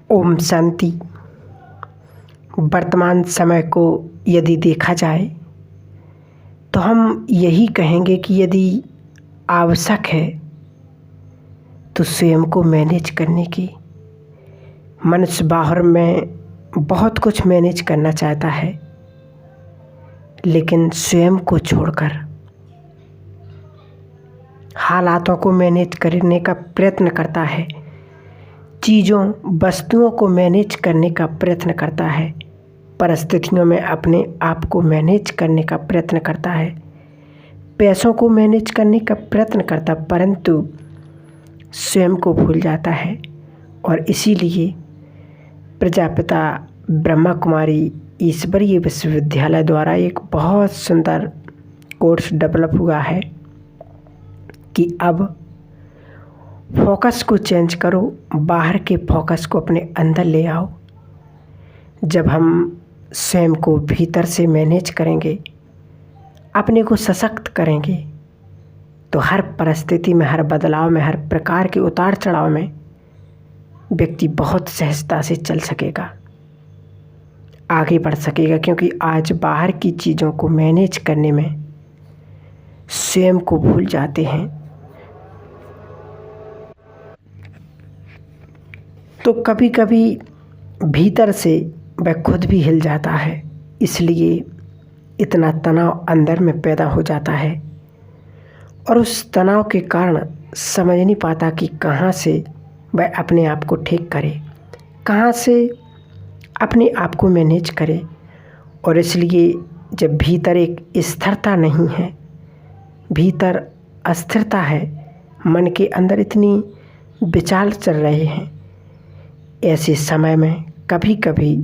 ओम शांति। वर्तमान समय को यदि देखा जाए तो हम यही कहेंगे कि यदि आवश्यक है तो स्वयं को मैनेज करने की। मनुष्य बाहर में बहुत कुछ मैनेज करना चाहता है, लेकिन स्वयं को छोड़कर हालातों को मैनेज करने का प्रयत्न करता है, चीज़ों वस्तुओं को मैनेज करने का प्रयत्न करता है, परिस्थितियों में अपने आप को मैनेज करने का प्रयत्न करता है, पैसों को मैनेज करने का प्रयत्न करता, परंतु स्वयं को भूल जाता है। और इसीलिए प्रजापिता ब्रह्मा कुमारी ईश्वरीय विश्वविद्यालय द्वारा एक बहुत सुंदर कोर्स डेवलप हुआ है कि अब फोकस को चेंज करो, बाहर के फोकस को अपने अंदर ले आओ। जब हम स्वयं को भीतर से मैनेज करेंगे, अपने को सशक्त करेंगे, तो हर परिस्थिति में, हर बदलाव में, हर प्रकार के उतार चढ़ाव में व्यक्ति बहुत सहजता से चल सकेगा, आगे बढ़ सकेगा। क्योंकि आज बाहर की चीज़ों को मैनेज करने में स्वयं को भूल जाते हैं। तो कभी कभी भीतर से वह खुद भी हिल जाता है, इसलिए इतना तनाव अंदर में पैदा हो जाता है और उस तनाव के कारण समझ नहीं पाता कि कहाँ से वह अपने आप को ठीक करे, कहाँ से अपने आप को मैनेज करे। और इसलिए जब भीतर एक स्थिरता नहीं है, भीतर अस्थिरता है, मन के अंदर इतनी विचार चल रहे हैं, ऐसे समय में कभी कभी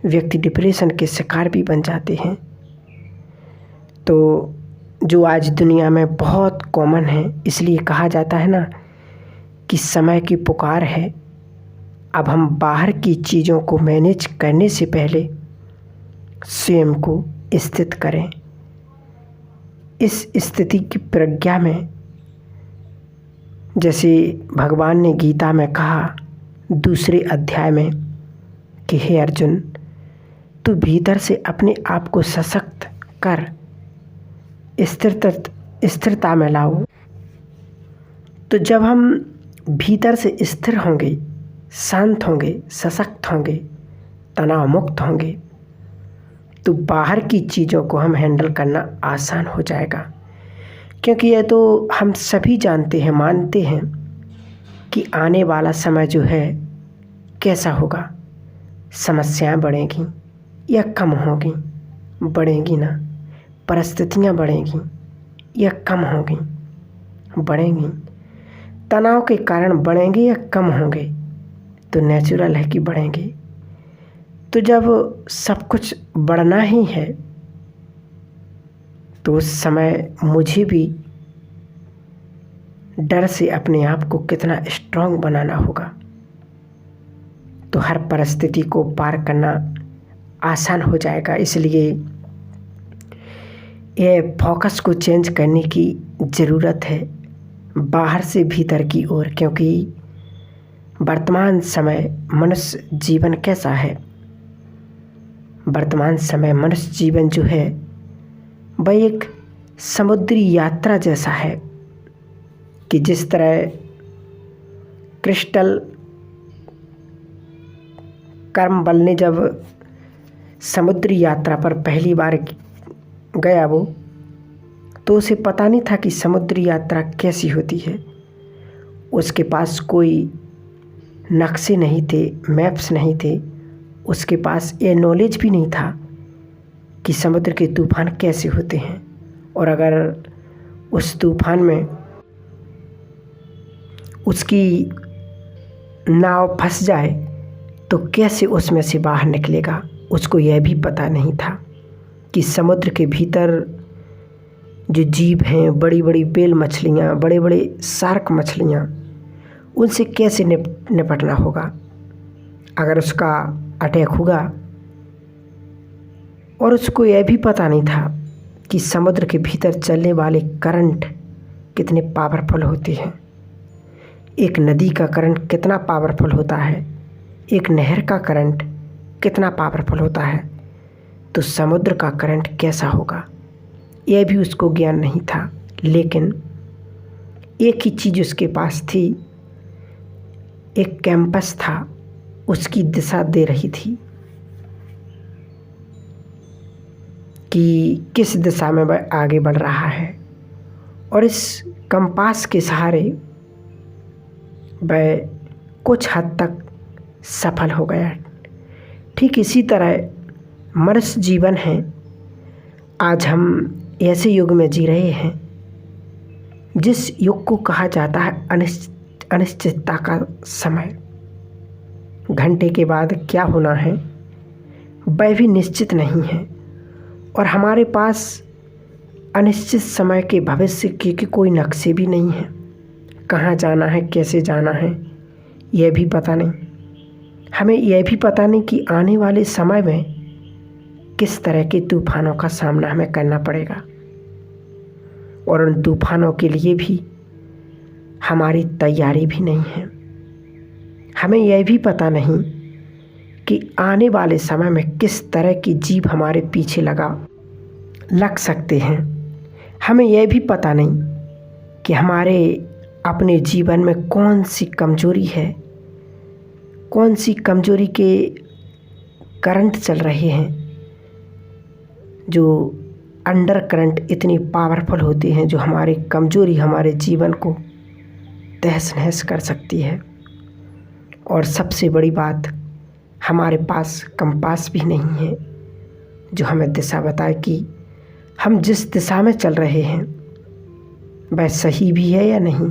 व्यक्ति डिप्रेशन के शिकार भी बन जाते हैं। तो जो आज दुनिया में बहुत कॉमन है, इसलिए कहा जाता है ना कि समय की पुकार है। अब हम बाहर की चीज़ों को मैनेज करने से पहले स्वयं को स्थित करें। इस स्थिति की प्रज्ञा में, जैसे भगवान ने गीता में कहा दूसरे अध्याय में कि हे अर्जुन, तू भीतर से अपने आप को सशक्त कर, स्थिरता में लाओ। तो जब हम भीतर से स्थिर होंगे, शांत होंगे, सशक्त होंगे, तनाव मुक्त होंगे, तो बाहर की चीज़ों को हम हैंडल करना आसान हो जाएगा। क्योंकि यह तो हम सभी जानते हैं, मानते हैं कि आने वाला समय जो है कैसा होगा। समस्याएं बढ़ेंगी या कम होंगी? बढ़ेंगी ना। परिस्थितियां बढ़ेंगी या कम होंगी? बढ़ेंगी। तनाव के कारण बढ़ेंगे या कम होंगे? तो नेचुरल है कि बढ़ेंगे। तो जब सब कुछ बढ़ना ही है, तो उस समय मुझे भी डर से अपने आप को कितना स्ट्रांग बनाना होगा, तो हर परिस्थिति को पार करना आसान हो जाएगा। इसलिए यह फोकस को चेंज करने की ज़रूरत है, बाहर से भीतर की ओर। क्योंकि वर्तमान समय मनुष्य जीवन कैसा है? वर्तमान समय मनुष्य जीवन जो है वह एक समुद्री यात्रा जैसा है कि जिस तरह क्रिस्टल कर्म बल ने जब समुद्री यात्रा पर पहली बार गया वो, तो उसे पता नहीं था कि समुद्री यात्रा कैसी होती है। उसके पास कोई नक्शे नहीं थे, मैप्स नहीं थे, उसके पास ये नॉलेज भी नहीं था कि समुद्र के तूफान कैसे होते हैं, और अगर उस तूफान में उसकी नाव फंस जाए तो कैसे उसमें से बाहर निकलेगा। उसको यह भी पता नहीं था कि समुद्र के भीतर जो जीव हैं, बड़ी बड़ी बेल मछलियाँ, बड़े बड़े शार्क मछलियाँ, उनसे कैसे निपटना होगा अगर उसका अटैक होगा। और उसको यह भी पता नहीं था कि समुद्र के भीतर चलने वाले करंट कितने पावरफुल होते हैं। एक नदी का करंट कितना पावरफुल होता है, एक नहर का करंट कितना पावरफुल होता है, तो समुद्र का करंट कैसा होगा, यह भी उसको ज्ञान नहीं था। लेकिन एक ही चीज़ उसके पास थी, एक कैंपस था, उसकी दिशा दे रही थी कि किस दिशा में वह आगे बढ़ रहा है, और इस कंपास के सहारे वह कुछ हद तक सफल हो गया। ठीक इसी तरह मनुष्य जीवन है। आज हम ऐसे युग में जी रहे हैं जिस युग को कहा जाता है अनिश्चितता का समय। घंटे के बाद क्या होना है वह भी निश्चित नहीं है, और हमारे पास अनिश्चित समय के भविष्य के कोई नक्शे भी नहीं है। कहाँ जाना है, कैसे जाना है, यह भी पता नहीं। हमें यह भी पता नहीं कि आने वाले समय में किस तरह के तूफानों का सामना हमें करना पड़ेगा, और उन तूफानों के लिए भी हमारी तैयारी भी नहीं है। हमें यह भी पता नहीं कि आने वाले समय में किस तरह की जीव हमारे पीछे लग सकते हैं। हमें यह भी पता नहीं कि हमारे अपने जीवन में कौन सी कमजोरी है, कौन सी कमजोरी के करंट चल रहे हैं, जो अंडर करंट इतनी पावरफुल होते हैं, जो हमारी कमजोरी हमारे जीवन को तहस नहस कर सकती है। और सबसे बड़ी बात, हमारे पास कंपास भी नहीं है जो हमें दिशा बताए कि हम जिस दिशा में चल रहे हैं वह सही भी है या नहीं,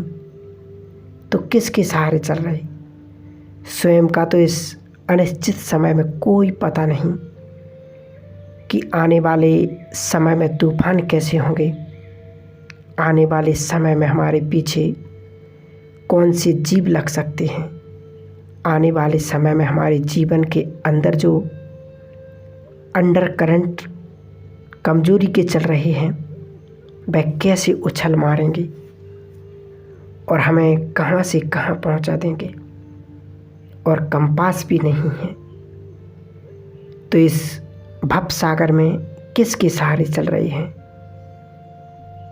तो किसके सहारे चल रहे। स्वयं का तो इस अनिश्चित समय में कोई पता नहीं कि आने वाले समय में तूफान कैसे होंगे, आने वाले समय में हमारे पीछे कौन से जीव लग सकते हैं, आने वाले समय में हमारे जीवन के अंदर जो अंडर करंट कमजोरी के चल रहे हैं वह कैसे उछल मारेंगे और हमें कहाँ से कहाँ पहुँचा देंगे। और कंपास भी नहीं है, तो इस भव सागर में किसके सहारे चल रहे हैं।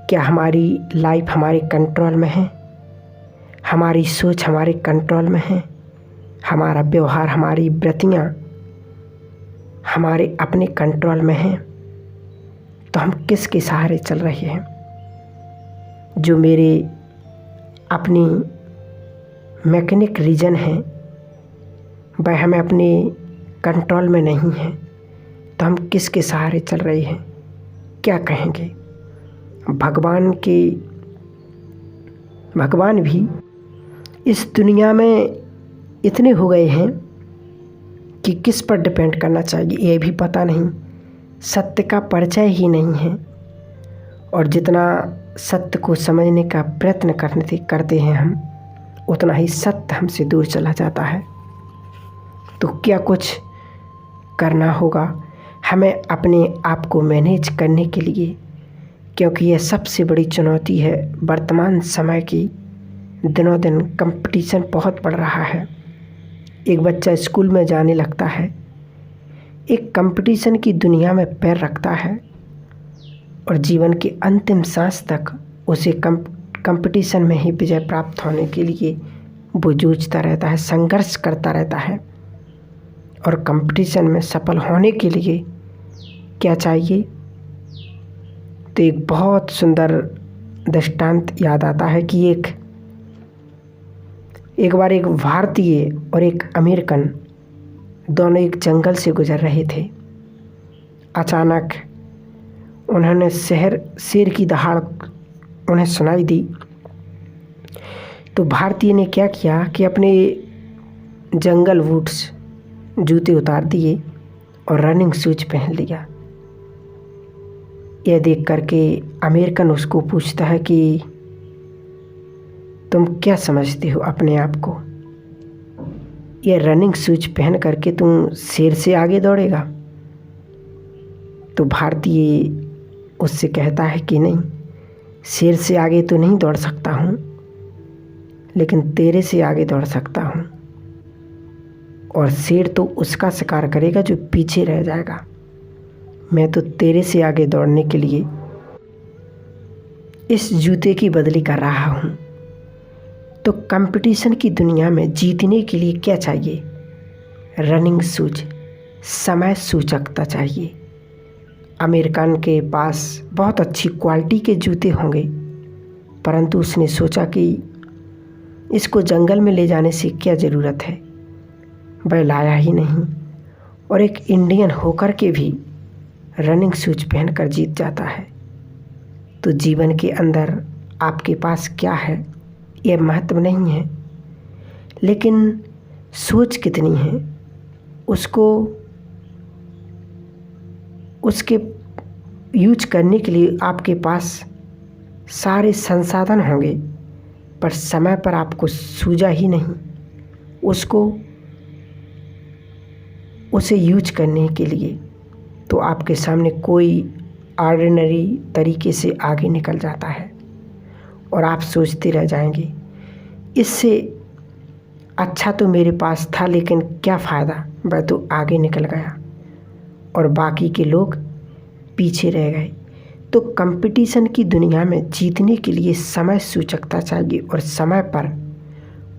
क्या हमारी लाइफ हमारे कंट्रोल में है, हमारी सोच हमारे कंट्रोल में है, हमारा व्यवहार, हमारी वृत्तियाँ हमारे अपने कंट्रोल में हैं, तो हम किसके सहारे चल रहे हैं। जो मेरे अपनी मैकेनिक रीजन है वह हमें अपने कंट्रोल में नहीं है, तो हम किसके सहारे चल रहे हैं, क्या कहेंगे। भगवान भी इस दुनिया में इतने हो गए हैं कि किस पर डिपेंड करना चाहिए ये भी पता नहीं। सत्य का परिचय ही नहीं है, और जितना सत्य को समझने का प्रयत्न करते हैं हम, उतना ही सत्य हमसे दूर चला जाता है। तो क्या कुछ करना होगा हमें अपने आप को मैनेज करने के लिए, क्योंकि यह सबसे बड़ी चुनौती है वर्तमान समय की। दिनों दिन कंपटीशन बहुत बढ़ रहा है। एक बच्चा स्कूल में जाने लगता है, एक कंपटीशन की दुनिया में पैर रखता है, और जीवन के अंतिम सांस तक उसे कंपटीशन में ही विजय प्राप्त होने के लिए वो जूझता रहता है, संघर्ष करता रहता है। और कंपटीशन में सफल होने के लिए क्या चाहिए, तो एक बहुत सुंदर दृष्टांत याद आता है कि एक बार एक भारतीय और एक अमेरिकन दोनों एक जंगल से गुजर रहे थे। अचानक उन्होंने शेर की दहाड़ उन्हें सुनाई दी। तो भारतीय ने क्या किया कि अपने जंगल बूट्स जूते उतार दिए और रनिंग शूज पहन लिया। यह देख करके अमेरिकन उसको पूछता है कि तुम क्या समझते हो अपने आप को, ये रनिंग शूज पहन करके तुम शेर से आगे दौड़ेगा। तो भारतीय उससे कहता है कि नहीं, शेर से आगे तो नहीं दौड़ सकता हूँ, लेकिन तेरे से आगे दौड़ सकता हूँ। और शेर तो उसका शिकार करेगा जो पीछे रह जाएगा। मैं तो तेरे से आगे दौड़ने के लिए इस जूते की बदली कर रहा हूँ। तो कंपटीशन की दुनिया में जीतने के लिए क्या चाहिए? रनिंग शूज, समय सूचकता चाहिए। अमेरिकन के पास बहुत अच्छी क्वालिटी के जूते होंगे, परंतु उसने सोचा कि इसको जंगल में ले जाने से क्या ज़रूरत है, वह लाया ही नहीं और एक इंडियन होकर के भी रनिंग शूज पहनकर जीत जाता है। तो जीवन के अंदर आपके पास क्या है यह महत्व नहीं है, लेकिन सोच कितनी है उसके यूज करने के लिए आपके पास सारे संसाधन होंगे, पर समय पर आपको सूझा ही नहीं उसे यूज करने के लिए। तो आपके सामने कोई ऑर्डिनरी तरीके से आगे निकल जाता है और आप सोचते रह जाएंगे, इससे अच्छा तो मेरे पास था, लेकिन क्या फ़ायदा, वह तो आगे निकल गया और बाकी के लोग पीछे रह गए। तो कंपटीशन की दुनिया में जीतने के लिए समय सूचकता चाहिए और समय पर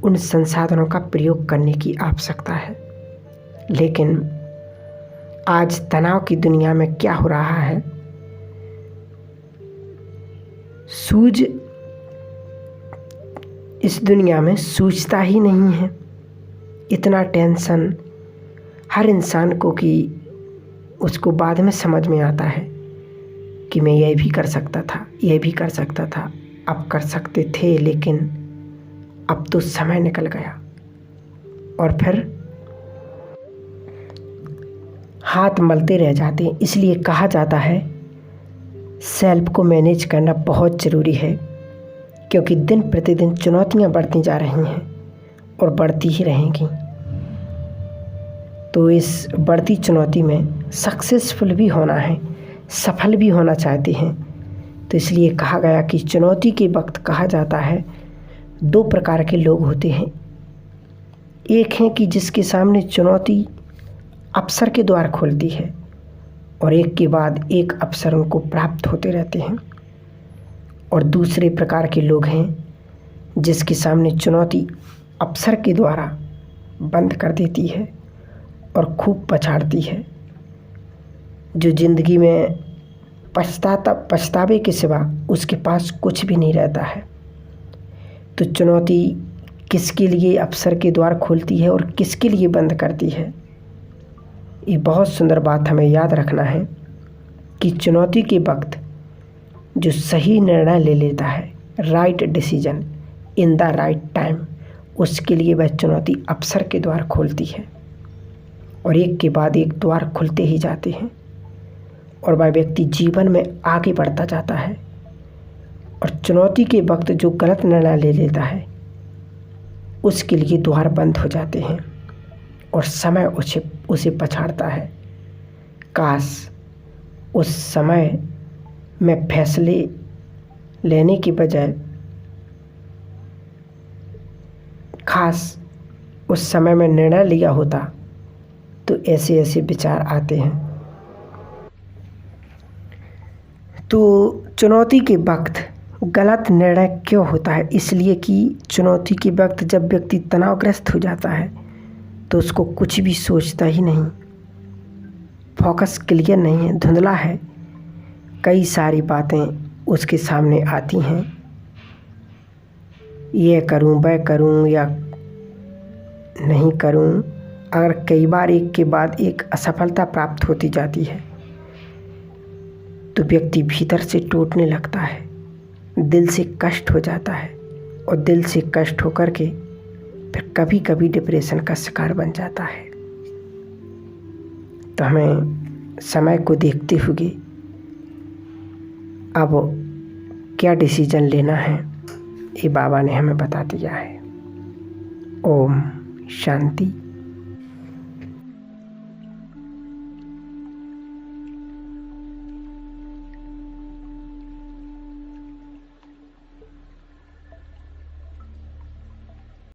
उन संसाधनों का प्रयोग करने की आवश्यकता है। लेकिन आज तनाव की दुनिया में क्या हो रहा है? सूझ इस दुनिया में सूझता ही नहीं है। इतना टेंशन हर इंसान को कि उसको बाद में समझ में आता है कि मैं यह भी कर सकता था, यह भी कर सकता था। अब कर सकते थे, लेकिन अब तो समय निकल गया और फिर हाथ मलते रह जाते हैं। इसलिए कहा जाता है सेल्फ को मैनेज करना बहुत ज़रूरी है, क्योंकि दिन प्रतिदिन चुनौतियां बढ़ती जा रही हैं और बढ़ती ही रहेंगी। तो इस बढ़ती चुनौती में सक्सेसफुल भी होना है, सफल भी होना चाहते हैं। तो इसलिए कहा गया कि चुनौती के वक्त कहा जाता है 2 प्रकार के लोग होते हैं। एक है कि जिसके सामने चुनौती अवसर के द्वार खोलती है और एक के बाद एक अवसर उनको प्राप्त होते रहते हैं। और दूसरे प्रकार के लोग हैं जिसके सामने चुनौती अवसर के द्वारा बंद कर देती है और खूब पछाड़ती है, जो ज़िंदगी में पछतावे के सिवा उसके पास कुछ भी नहीं रहता है। तो चुनौती किसके लिए अवसर के द्वार खोलती है और किसके लिए बंद करती है, ये बहुत सुंदर बात हमें याद रखना है कि चुनौती के वक्त जो सही निर्णय ले लेता है, right decision in the right time, उसके लिए वह चुनौती अवसर के द्वार खोलती है और एक के बाद एक द्वार खुलते ही जाते हैं और वह व्यक्ति जीवन में आगे बढ़ता जाता है। और चुनौती के वक्त जो गलत निर्णय ले लेता है उसके लिए द्वार बंद हो जाते हैं और समय उसे पछाड़ता है। काश उस समय में फैसले लेने की बजाय खास उस समय में निर्णय लिया होता, तो ऐसे ऐसे विचार आते हैं। तो चुनौती के वक्त गलत निर्णय क्यों होता है? इसलिए कि चुनौती के वक्त जब व्यक्ति तनावग्रस्त हो जाता है तो उसको कुछ भी सोचता ही नहीं, फोकस क्लियर नहीं है, धुंधला है। कई सारी बातें उसके सामने आती हैं, ये करूं, वह करूं या नहीं करूं। अगर कई बार एक के बाद एक असफलता प्राप्त होती जाती है तो व्यक्ति भीतर से टूटने लगता है, दिल से कष्ट हो जाता है और दिल से कष्ट होकर के फिर कभी कभी डिप्रेशन का शिकार बन जाता है। तो हमें समय को देखते हुए अब क्या डिसीजन लेना है ये बाबा ने हमें बता दिया है। ओम शांति।